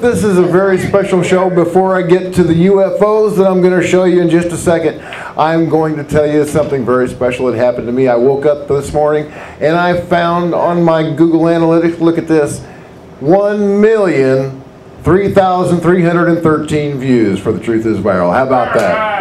what? This is a very special show. Before I get to the UFOs that I'm going to show you in just a second, I'm going to tell you something very special that happened to me. I woke up this morning and I found on my Google Analytics, look at this, 1,003,313 views for The Truth is Viral. How about that?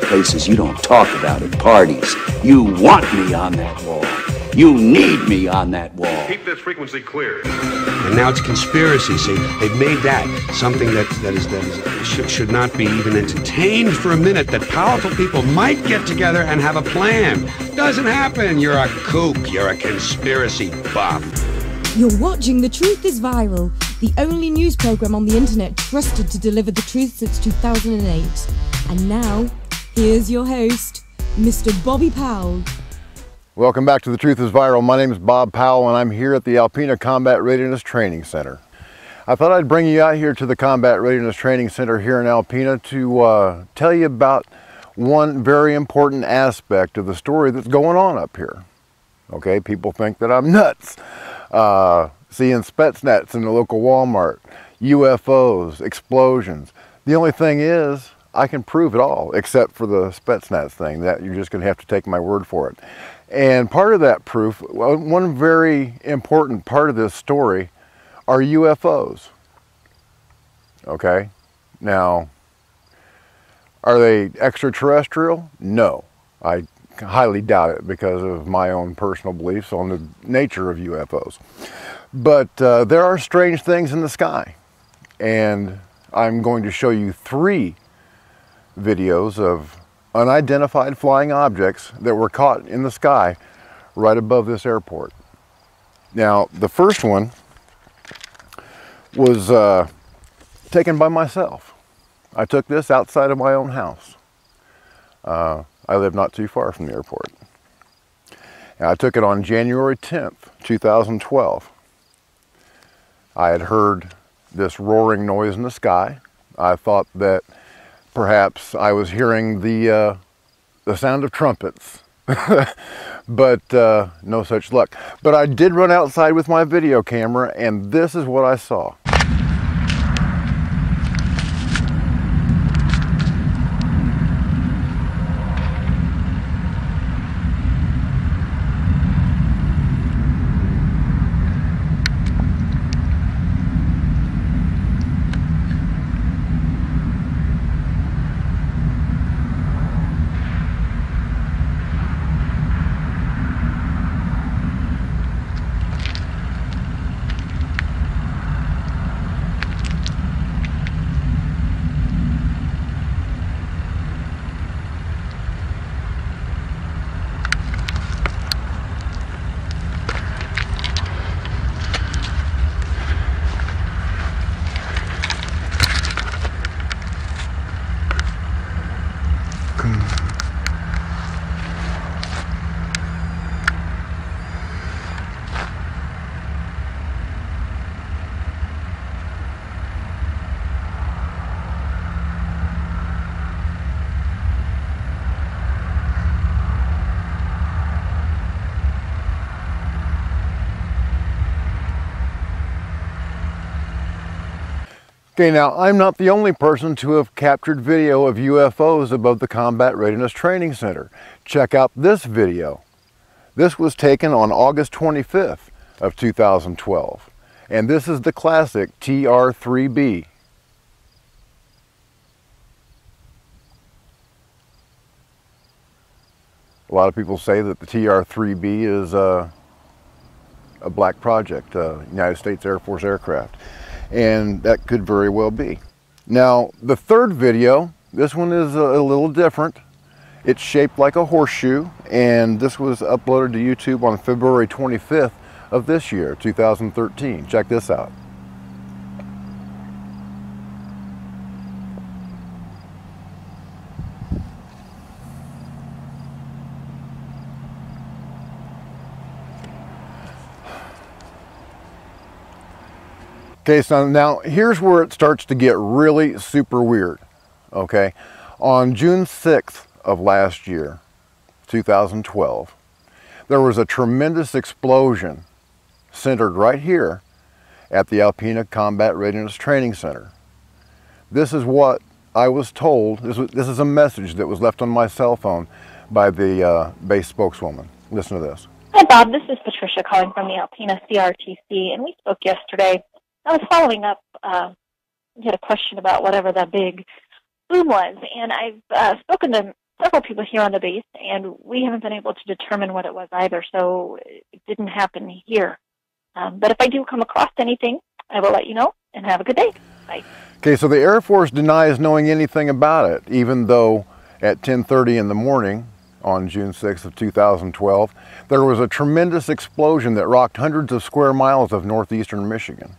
Places you don't talk about at parties. You want me on that wall. You need me on that wall. Keep this frequency clear. And now it's conspiracy. See, they've made that something that should not be even entertained for a minute. That powerful people might get together and have a plan. Doesn't happen. You're a kook. You're a conspiracy buff. You're watching The Truth is Viral, the only news program on the internet trusted to deliver the truth since 2008. And now, here's your host, Mr. Bobby Powell. Welcome back to The Truth is Viral. My name is Bob Powell and I'm here at the Alpena Combat Readiness Training Center. I thought I'd bring you out here to the Combat Readiness Training Center here in Alpena to tell you about one very important aspect of the story that's going on up here. Okay, people think that I'm nuts. Seeing Spetsnaz in the local Walmart, UFOs, explosions. The only thing is, I can prove it all, except for the Spetsnaz thing. That you're just going to have to take my word for it. And part of that proof, one very important part of this story, are UFOs. Okay? Now, are they extraterrestrial? No. I highly doubt it because of my own personal beliefs on the nature of UFOs. But there are strange things in the sky. And I'm going to show you 3 videos of unidentified flying objects that were caught in the sky right above this airport. Now, the first one was taken by myself. I took this outside of my own house. I live not too far from the airport. And I took it on January 10th, 2012. I had heard this roaring noise in the sky. I thought that perhaps I was hearing the sound of trumpets, but no such luck. But I did run outside with my video camera, and this is what I saw. Okay, now I'm not the only person to have captured video of UFOs above the Combat Readiness Training Center. Check out this video. This was taken on August 25th of 2012. And this is the classic TR-3B. A lot of people say that the TR-3B is a black project, United States Air Force aircraft. And that could very well be. Now, the third video, this one is a little different. It's shaped like a horseshoe, and this was uploaded to YouTube on February 25th of this year, 2013. Check this out. Okay, so now here's where it starts to get really super weird, okay? On June 6th of last year, 2012, there was a tremendous explosion centered right here at the Alpena Combat Readiness Training Center. This is what I was told. This is a message that was left on my cell phone by the base spokeswoman. Listen to this. Hi, Bob. This is Patricia calling from the Alpena ACRTC, and we spoke yesterday. I was following up. You had a question about whatever that big boom was, and I've spoken to several people here on the base, and we haven't been able to determine what it was either, so it didn't happen here. But if I do come across anything, I will let you know, and have a good day. Bye. Okay, so the Air Force denies knowing anything about it, even though at 10:30 in the morning on June 6th of 2012, there was a tremendous explosion that rocked hundreds of square miles of northeastern Michigan.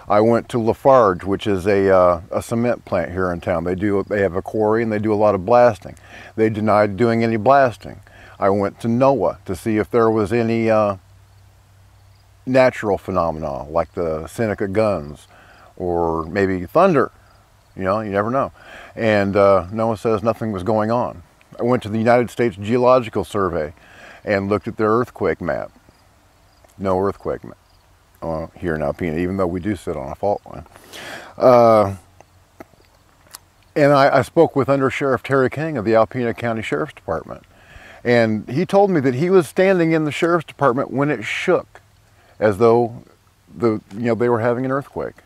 I went to Lafarge, which is a cement plant here in town. They have a quarry and they do a lot of blasting. They denied doing any blasting. I went to NOAA to see if there was any natural phenomena like the Ossineke guns or maybe thunder. You know, you never know. And NOAA says nothing was going on. I went to the United States Geological Survey and looked at their earthquake map. No earthquake map here in Alpena, even though we do sit on a fault line. And I spoke with Under Sheriff Terry King of the Alpena County Sheriff's Department. And he told me that he was standing in the Sheriff's Department when it shook, as though they were having an earthquake.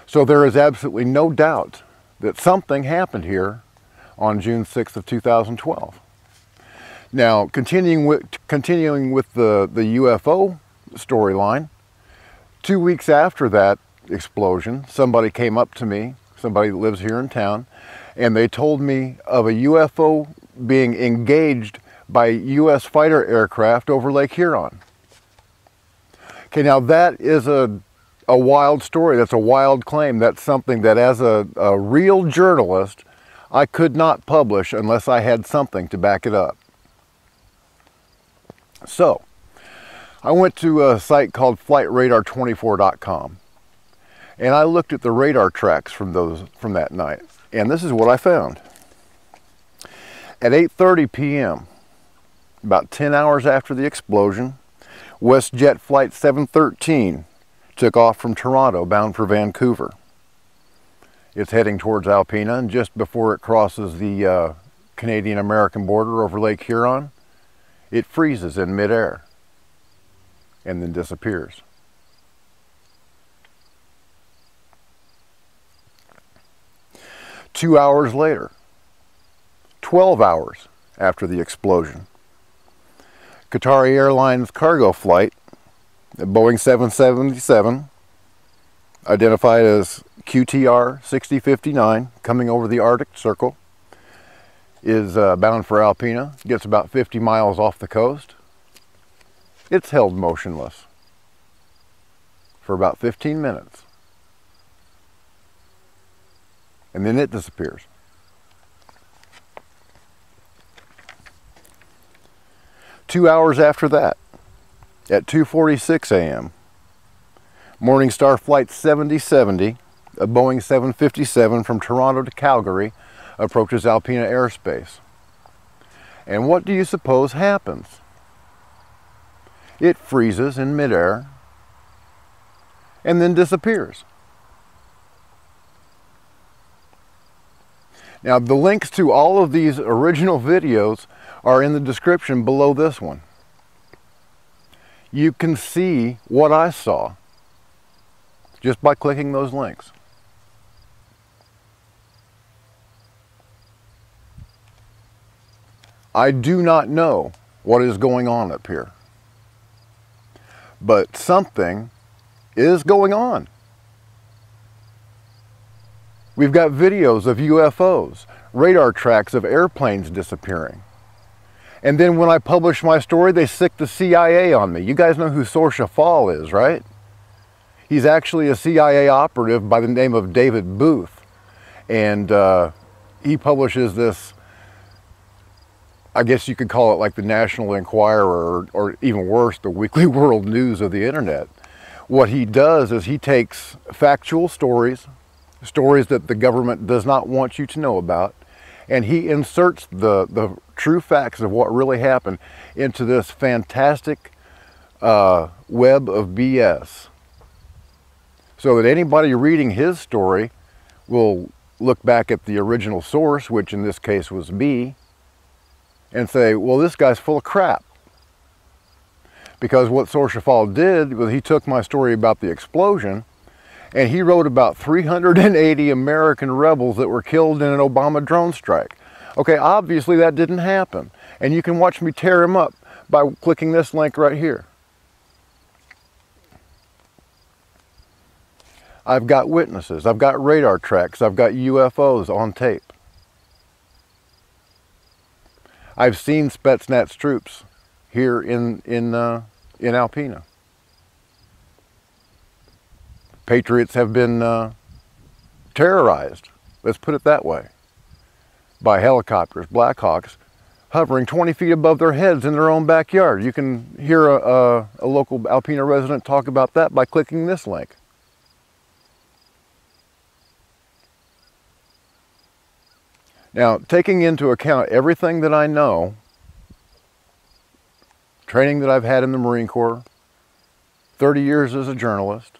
So there is absolutely no doubt that something happened here on June 6th of 2012. Now, continuing with the UFO storyline, 2 weeks after that explosion, somebody came up to me, somebody that lives here in town, and they told me of a UFO being engaged by U.S. fighter aircraft over Lake Huron. Okay, now that is a wild story. That's a wild claim. That's something that as a real journalist, I could not publish unless I had something to back it up. So, I went to a site called flightradar24.com, and I looked at the radar tracks from that night, and this is what I found. At 8:30 p.m., about 10 hours after the explosion, WestJet Flight 713 took off from Toronto bound for Vancouver. It's heading towards Alpena, and just before it crosses the Canadian-American border over Lake Huron, it freezes in midair and then disappears. Two hours later, 12 hours after the explosion, Qatar Airlines cargo flight, a Boeing 777, identified as QTR 6059, coming over the Arctic Circle, is bound for Alpena, gets about 50 miles off the coast. It's held motionless for about 15 minutes, and then it disappears. Two hours after that, at 2:46 a.m., Morningstar Flight 7070, a Boeing 757 from Toronto to Calgary, approaches Alpena airspace. And what do you suppose happens? It freezes in midair and then disappears. Now, the links to all of these original videos are in the description below this one. You can see what I saw just by clicking those links. I do not know what is going on up here, but something is going on. We've got videos of UFOs, radar tracks of airplanes disappearing. And then when I publish my story, they sick the CIA on me. You guys know who Saoirse Fall is, right? He's actually a CIA operative by the name of David Booth. And he publishes this, I guess you could call it like the National Enquirer, or even worse, the Weekly World News of the internet, What he does is he takes factual stories, stories that the government does not want you to know about, and he inserts the true facts of what really happened into this fantastic web of BS. So that anybody reading his story will look back at the original source, which in this case was me, and say, well, this guy's full of crap. Because what Sorchefal did was he took my story about the explosion and he wrote about 380 American rebels that were killed in an Obama drone strike. Okay, obviously that didn't happen. And you can watch me tear him up by clicking this link right here. I've got witnesses, I've got radar tracks, I've got UFOs on tape. I've seen Spetsnaz troops here in Alpena. Patriots have been terrorized, let's put it that way, by helicopters, Black Hawks, hovering 20 feet above their heads in their own backyard. You can hear a local Alpena resident talk about that by clicking this link. Now, taking into account everything that I know, training that I've had in the Marine Corps, 30 years as a journalist,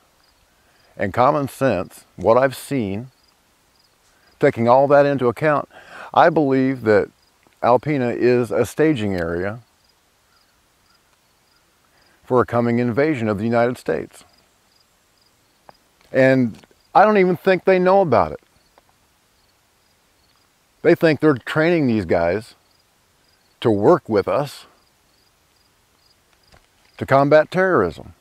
and common sense, what I've seen, taking all that into account, I believe that Alpena is a staging area for a coming invasion of the United States. And I don't even think they know about it. They think they're training these guys to work with us to combat terrorism.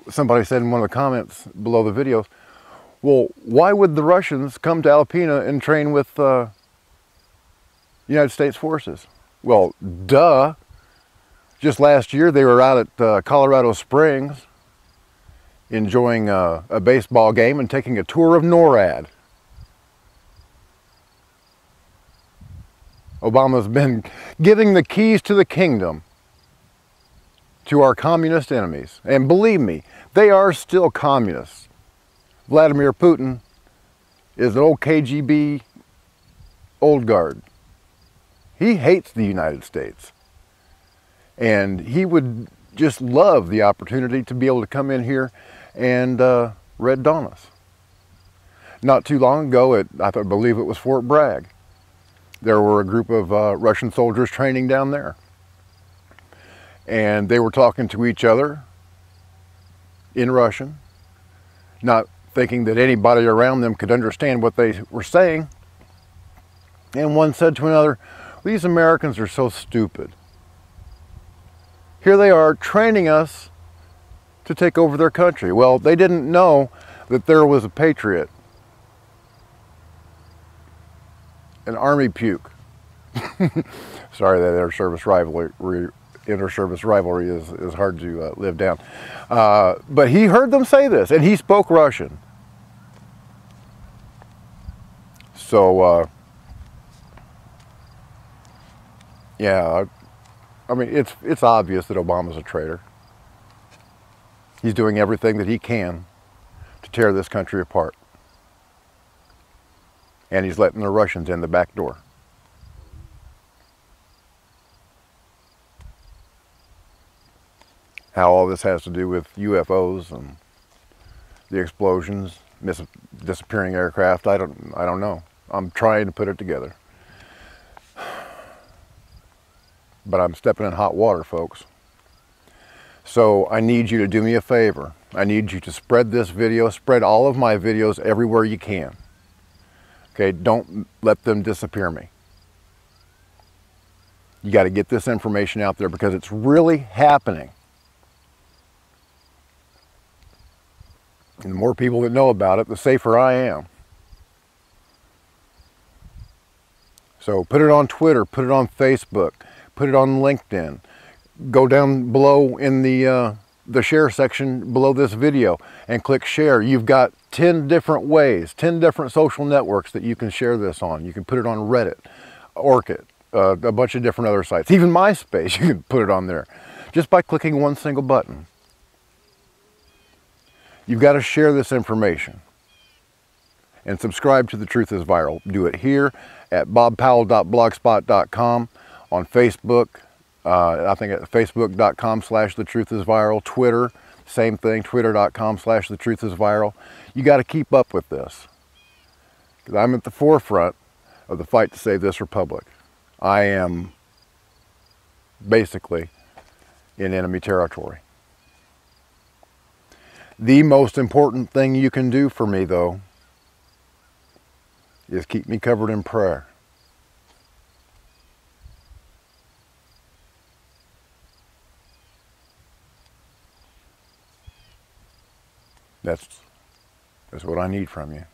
Somebody said in one of the comments below the videos, well, why would the Russians come to Alpena and train with United States forces? Well, duh. Just last year they were out at Colorado Springs enjoying a baseball game and taking a tour of NORAD. Obama's been giving the keys to the kingdom to our communist enemies. And believe me, they are still communists. Vladimir Putin is an old KGB old guard. He hates the United States. And he would just love the opportunity to be able to come in here and red dawn us. Not too long ago, I believe it was Fort Bragg, there were a group of Russian soldiers training down there. And they were talking to each other in Russian, not thinking that anybody around them could understand what they were saying. And one said to another, these Americans are so stupid. Here they are training us to take over their country. Well, they didn't know that there was a patriot, an army puke. Sorry, that inter-service rivalry is hard to live down. But he heard them say this, and he spoke Russian. So, yeah, I mean, it's obvious that Obama's a traitor. He's doing everything that he can to tear this country apart. And he's letting the Russians in the back door. How all this has to do with UFOs and the explosions, disappearing aircraft, I don't know. I'm trying to put it together. But I'm stepping in hot water, folks. So I need you to do me a favor. I need you to spread this video, spread all of my videos everywhere you can. Okay, don't let them disappear me. You got to get this information out there because it's really happening. And the more people that know about it, the safer I am. So put it on Twitter, put it on Facebook, put it on LinkedIn. Go down below in the share section below this video and click share. You've got 10 different ways, 10 different social networks that you can share this on. You can put it on Reddit, Orkut, a bunch of different other sites. Even MySpace, you can put it on there just by clicking one single button. You've got to share this information and subscribe to The Truth is Viral. Do it here at bobpowell.blogspot.com, on Facebook, I think at facebook.com/thetruithisviral, Twitter, same thing, twitter.com/thetruithisviral. You got to keep up with this, because I'm at the forefront of the fight to save this republic. I am basically in enemy territory. The most important thing you can do for me, though, is keep me covered in prayer. That's what I need from you.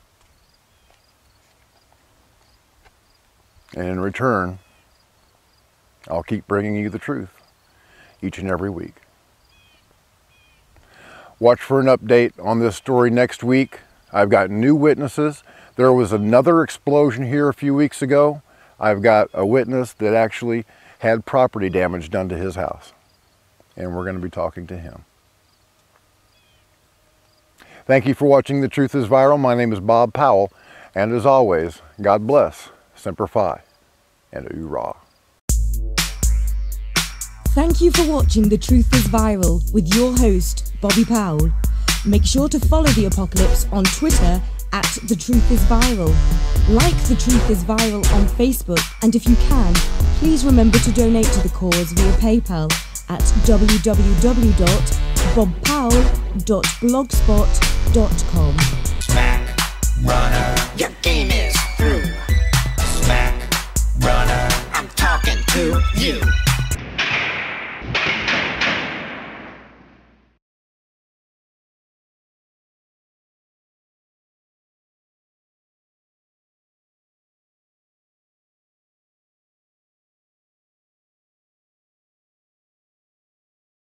And in return, I'll keep bringing you the truth each and every week. Watch for an update on this story next week. I've got new witnesses. There was another explosion here a few weeks ago. I've got a witness that actually had property damage done to his house, and we're going to be talking to him. Thank you for watching The Truth is Viral. My name is Bob Powell, and as always, God bless, Semper Fi, and hoorah. Thank you for watching The Truth is Viral with your host, Bobby Powell. Make sure to follow The Apocalypse on Twitter at The Truth is Viral. Like The Truth is Viral on Facebook, and if you can, please remember to donate to the cause via PayPal at www.bobpowell.blogspot.com. Smack, runner, your game is through. Smack, runner, I'm talking to you.